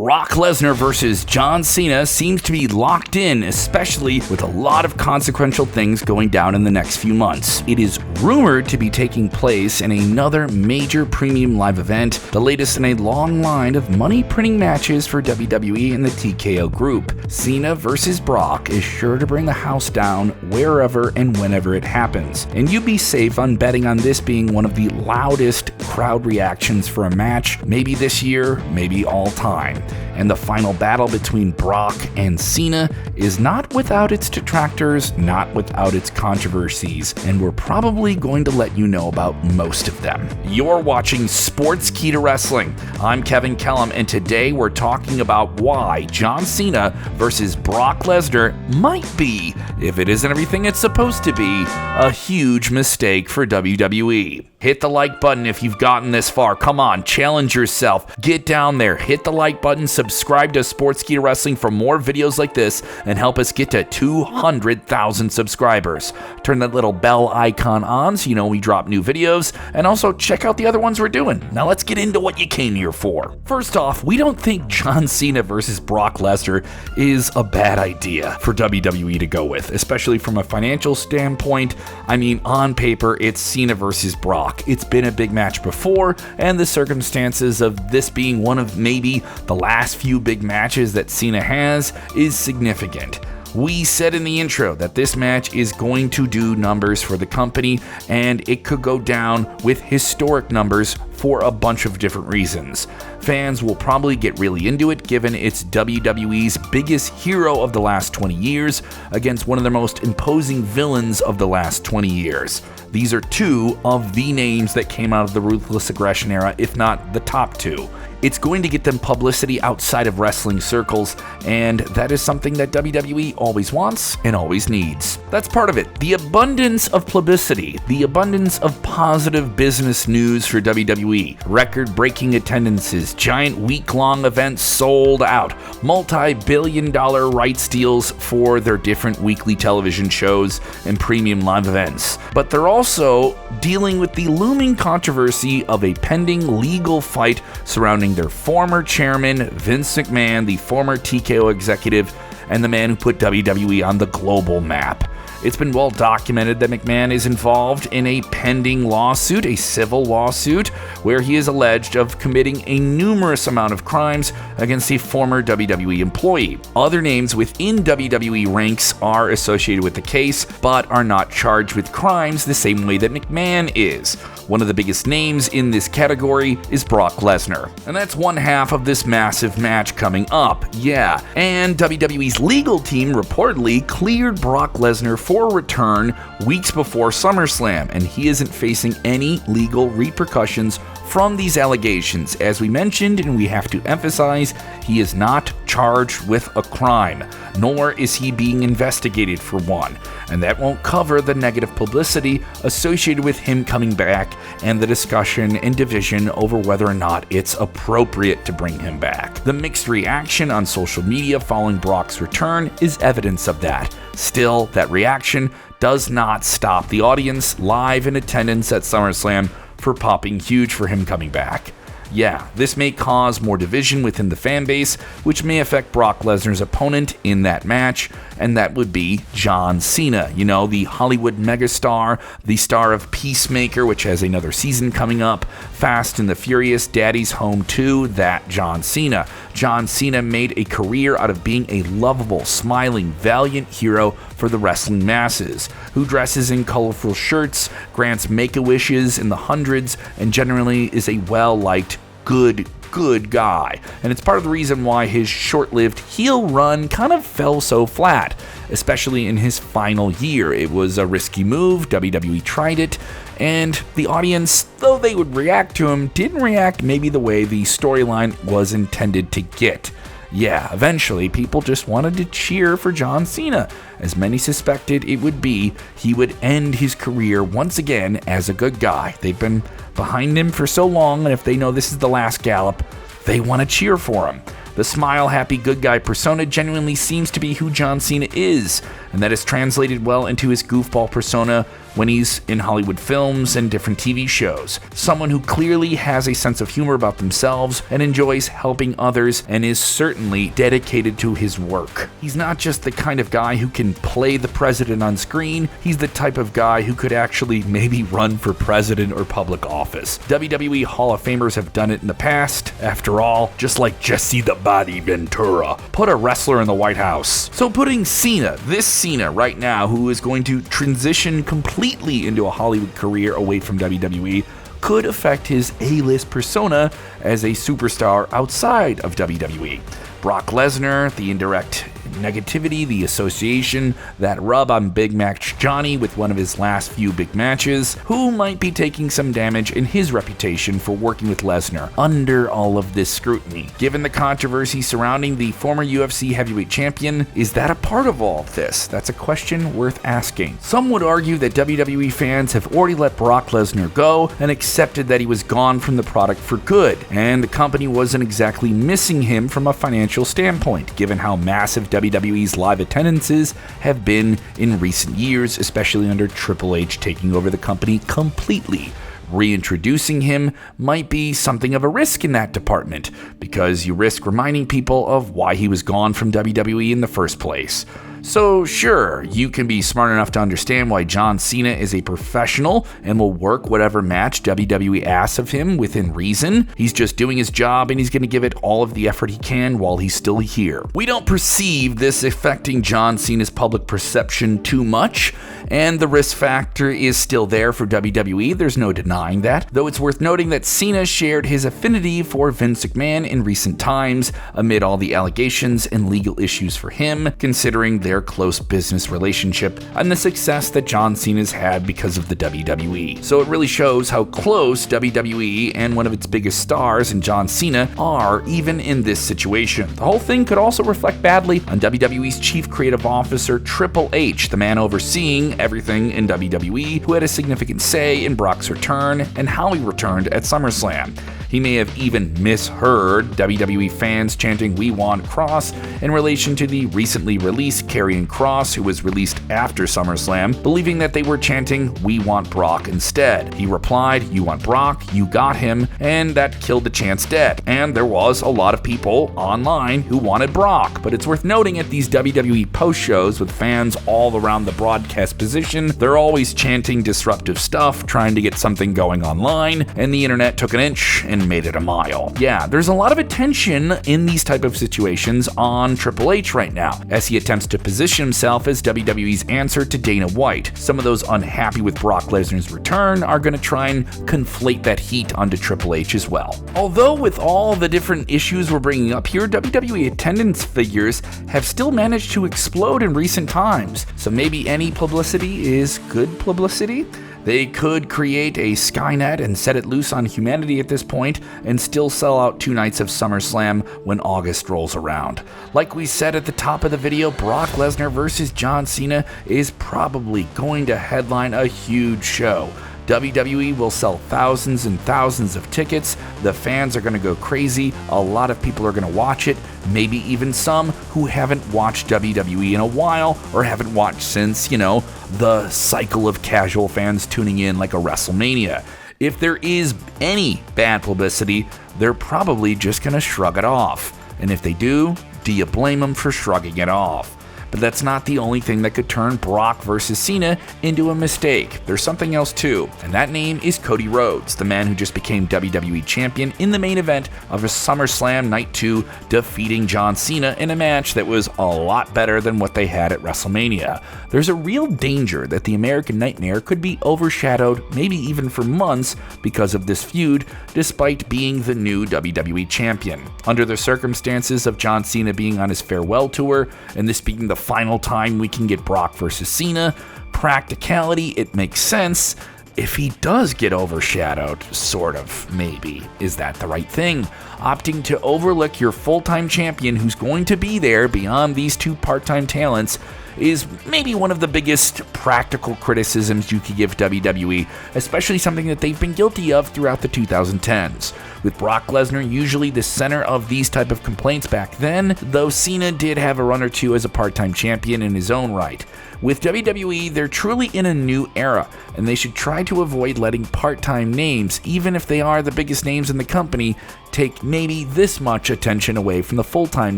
Brock Lesnar versus John Cena seems to be locked in, especially with a lot of consequential things going down in the next few months. It is rumored to be taking place in another major premium live event, the latest in a long line of money-printing matches for WWE and the TKO group. Cena versus Brock is sure to bring the house down wherever and whenever it happens, and you'd be safe on betting on this being one of the loudest crowd reactions for a match, maybe this year, maybe all time. And the final battle between Brock and Cena is not without its detractors, not without its controversies, and we're probably going to let you know about most of them. You're watching Sportskeeda Wrestling. I'm Kevin Kellum, and today we're talking about why John Cena versus Brock Lesnar might be, if it isn't everything it's supposed to be, a huge mistake for WWE. Hit the like button if you've gotten this far. Come on, challenge yourself. Get down there, hit the like button, subscribe to Sportskeeda Wrestling for more videos like this, and help us get to 200,000 subscribers. Turn that little bell icon on so you know we drop new videos, and also check out the other ones we're doing. Now let's get into what you came here for. First off, we don't think John Cena versus Brock Lesnar is a bad idea for WWE to go with, especially from a financial standpoint. I mean, on paper, it's Cena versus Brock. It's been a big match before, and the circumstances of this being one of maybe the last few big matches that Cena has is significant. We said in the intro that this match is going to do numbers for the company, and it could go down with historic numbers for a bunch of different reasons. Fans will probably get really into it given it's WWE's biggest hero of the last 20 years against one of their most imposing villains of the last 20 years. These are two of the names that came out of the Ruthless Aggression Era, if not the top two. It's going to get them publicity outside of wrestling circles, and that is something that WWE always wants and always needs. That's part of it. The abundance of publicity, the abundance of positive business news for WWE, record-breaking attendances, giant week-long events sold out, multi-billion-dollar rights deals for their different weekly television shows and premium live events. But they're also dealing with the looming controversy of a pending legal fight surrounding their former chairman, Vince McMahon, the former TKO executive, and the man who put WWE on the global map. It's been well documented that McMahon is involved in a pending lawsuit, a civil lawsuit, where he is alleged of committing a numerous amount of crimes against a former WWE employee. Other names within WWE ranks are associated with the case, but are not charged with crimes the same way that McMahon is. One of the biggest names in this category is Brock Lesnar. And that's one half of this massive match coming up. Yeah, and WWE's legal team reportedly cleared Brock Lesnar for return weeks before SummerSlam, and he isn't facing any legal repercussions from these allegations. As we mentioned, and we have to emphasize, he is not charged with a crime, nor is he being investigated for one, and that won't cover the negative publicity associated with him coming back and the discussion and division over whether or not it's appropriate to bring him back. The mixed reaction on social media following Brock's return is evidence of that. Still, that reaction does not stop the audience live in attendance at SummerSlam for popping huge for him coming back. Yeah, this may cause more division within the fan base, which may affect Brock Lesnar's opponent in that match, and that would be John Cena. You know, the Hollywood megastar, the star of Peacemaker, which has another season coming up, Fast and the Furious, Daddy's Home 2, that John Cena. John Cena made a career out of being a lovable, smiling, valiant hero for the wrestling masses, who dresses in colorful shirts, grants make-a-wishes in the hundreds, and generally is a well-liked, good guy. And it's part of the reason why his short-lived heel run kind of fell so flat, especially in his final year. It was a risky move, WWE tried it, and the audience, though they would react to him, didn't react maybe the way the storyline was intended to get. Yeah, eventually people just wanted to cheer for John Cena, as many suspected it would be he would end his career once again as a good guy. They've been behind him for so long, and if they know this is the last gallop, they want to cheer for him. The smile, happy, good guy persona genuinely seems to be who John Cena is. and that is translated well into his goofball persona when he's in Hollywood films and different TV shows. Someone who clearly has a sense of humor about themselves and enjoys helping others and is certainly dedicated to his work. He's not just the kind of guy who can play the president on screen, he's the type of guy who could actually maybe run for president or public office. WWE Hall of Famers have done it in the past. After all, just like Jesse the Body Ventura, put a wrestler in the White House. So putting Cena, this Cena right now, who is going to transition completely into a Hollywood career away from WWE, could affect his A-list persona as a superstar outside of WWE. Brock Lesnar, the indirect negativity, the association, that rub on Big Match Johnny with one of his last few big matches, who might be taking some damage in his reputation for working with Lesnar under all of this scrutiny. Given the controversy surrounding the former UFC heavyweight champion, is that a part of all of this? That's a question worth asking. Some would argue that WWE fans have already let Brock Lesnar go and accepted that he was gone from the product for good, and the company wasn't exactly missing him from a financial standpoint, given how massive WWE's live attendances have been in recent years, especially under Triple H taking over the company completely. Reintroducing him might be something of a risk in that department, because you risk reminding people of why he was gone from WWE in the first place. So sure, you can be smart enough to understand why John Cena is a professional and will work whatever match WWE asks of him within reason. He's just doing his job and he's going to give it all of the effort he can while he's still here. We don't perceive this affecting John Cena's public perception too much, and the risk factor is still there for WWE, there's no denying that, though it's worth noting that Cena shared his affinity for Vince McMahon in recent times amid all the allegations and legal issues for him, considering their close business relationship and the success that John Cena's had because of the WWE. So it really shows how close WWE and one of its biggest stars in John Cena are even in this situation. The whole thing could also reflect badly on WWE's chief creative officer Triple H, the man overseeing everything in WWE, who had a significant say in Brock's return and how he returned at SummerSlam. He may have even misheard WWE fans chanting "We want Cross" in relation to the recently released Karrion Kross, who was released after SummerSlam, believing that they were chanting "We want Brock" instead. He replied, "You want Brock, you got him," and that killed the chance dead. And there was a lot of people online who wanted Brock, but it's worth noting at these WWE post-shows with fans all around the broadcast position, they're always chanting disruptive stuff, trying to get something going online, and the internet took an inch and made it a mile. Yeah, there's a lot of attention in these type of situations on Triple H right now, as he attempts to position himself as WWE's answer to Dana White. Some of those unhappy with Brock Lesnar's return are going to try and conflate that heat onto Triple H as well. Although with all the different issues we're bringing up here, WWE attendance figures have still managed to explode in recent times, so maybe any publicity is good publicity. They could create a Skynet and set it loose on humanity at this point and still sell out 2 nights of SummerSlam when August rolls around. Like we said at the top of the video, Brock Lesnar versus John Cena is probably going to headline a huge show. WWE will sell thousands and thousands of tickets. The fans are going to go crazy. A lot of people are going to watch it. Maybe even some who haven't watched WWE in a while or haven't watched since, the cycle of casual fans tuning in like a WrestleMania. If there is any bad publicity, they're probably just going to shrug it off. And if they do you blame them for shrugging it off? But that's not the only thing that could turn Brock versus Cena into a mistake. There's something else too, and that name is Cody Rhodes, the man who just became WWE Champion in the main event of a SummerSlam Night 2, defeating John Cena in a match that was a lot better than what they had at WrestleMania. There's a real danger that the American Nightmare could be overshadowed, maybe even for months, because of this feud, despite being the new WWE Champion. Under the circumstances of John Cena being on his farewell tour, and this being the final time we can get Brock versus Cena, practicality, it makes sense. If he does get overshadowed, sort of, maybe. Is that the right thing? Opting to overlook your full-time champion who's going to be there beyond these 2 part-time talents is maybe one of the biggest practical criticisms you could give WWE, especially something that they've been guilty of throughout the 2010s. With Brock Lesnar usually the center of these type of complaints back then, though Cena did have a run or two as a part-time champion in his own right. With WWE, they're truly in a new era, and they should try to avoid letting part-time names, even if they are the biggest names in the company, take maybe this much attention away from the full-time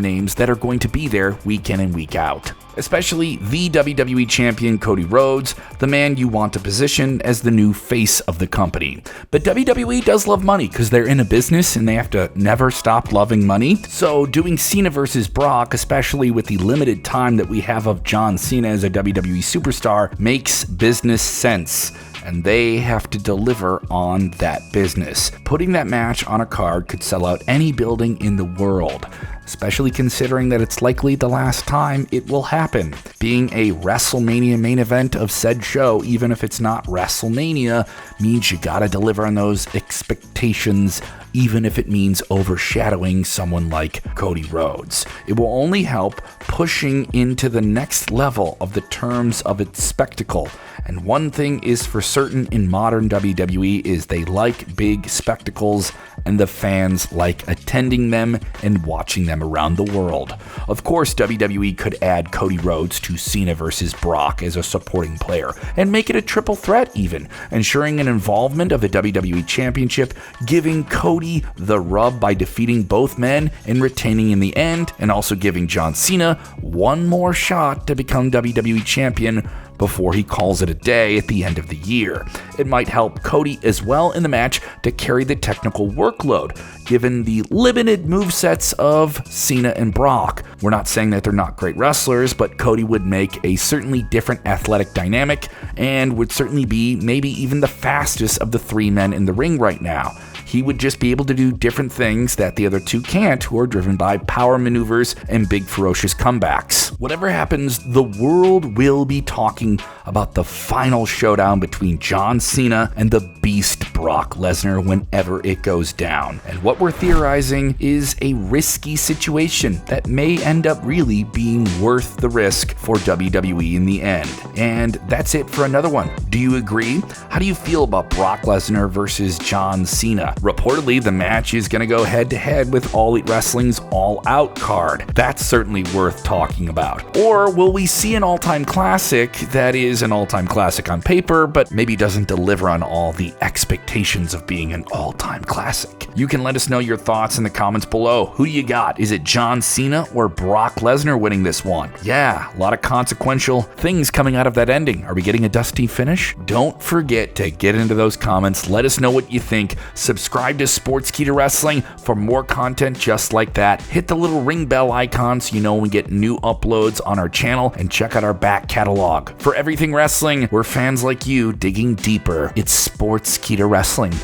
names that are going to be there week in and week out. Especially the WWE Champion Cody Rhodes, the man you want to position as the new face of the company. But WWE does love money because they're in a business and they have to never stop loving money. So doing Cena versus Brock, especially with the limited time that we have of John Cena as a WWE superstar, makes business sense. And they have to deliver on that business. Putting that match on a card could sell out any building in the world, especially considering that it's likely the last time it will happen. Being a WrestleMania main event of said show, even if it's not WrestleMania, means you gotta deliver on those expectations, even if it means overshadowing someone like Cody Rhodes. It will only help pushing into the next level of the terms of its spectacle. And one thing is for certain in modern WWE is they like big spectacles, and the fans like attending them and watching them around the world. Of course, WWE could add Cody Rhodes to Cena versus Brock as a supporting player, and make it a triple threat even, ensuring an involvement of the WWE Championship, giving Cody the rub by defeating both men and retaining in the end, and also giving John Cena one more shot to become WWE Champion before he calls it a day at the end of the year. It might help Cody as well in the match to carry the technical workload, given the limited movesets of Cena and Brock. We're not saying that they're not great wrestlers, but Cody would make a certainly different athletic dynamic and would certainly be maybe even the fastest of the three men in the ring right now. He would just be able to do different things that the other two can't, who are driven by power maneuvers and big ferocious comebacks. Whatever happens, the world will be talking about the final showdown between John Cena and the beast Brock Lesnar whenever it goes down. And what we're theorizing is a risky situation that may end up really being worth the risk for WWE in the end. And that's it for another one. Do you agree? How do you feel about Brock Lesnar versus John Cena? Reportedly, the match is going to go head-to-head with All Elite Wrestling's All Out card. That's certainly worth talking about. Or will we see an all-time classic that is an all-time classic on paper, but maybe doesn't deliver on all the expectations of being an all-time classic? You can let us know your thoughts in the comments below. Who do you got? Is it John Cena or Brock Lesnar winning this one? Yeah, a lot of consequential things coming out of that ending. Are we getting a dusty finish? Don't forget to get into those comments. Let us know what you think. Subscribe to Sportskeeda Wrestling for more content just like that. Hit the little ring bell icon so you know when we get new uploads on our channel, and check out our back catalog. For everything wrestling, we're fans like you digging deeper. It's Sportskeeda Wrestling.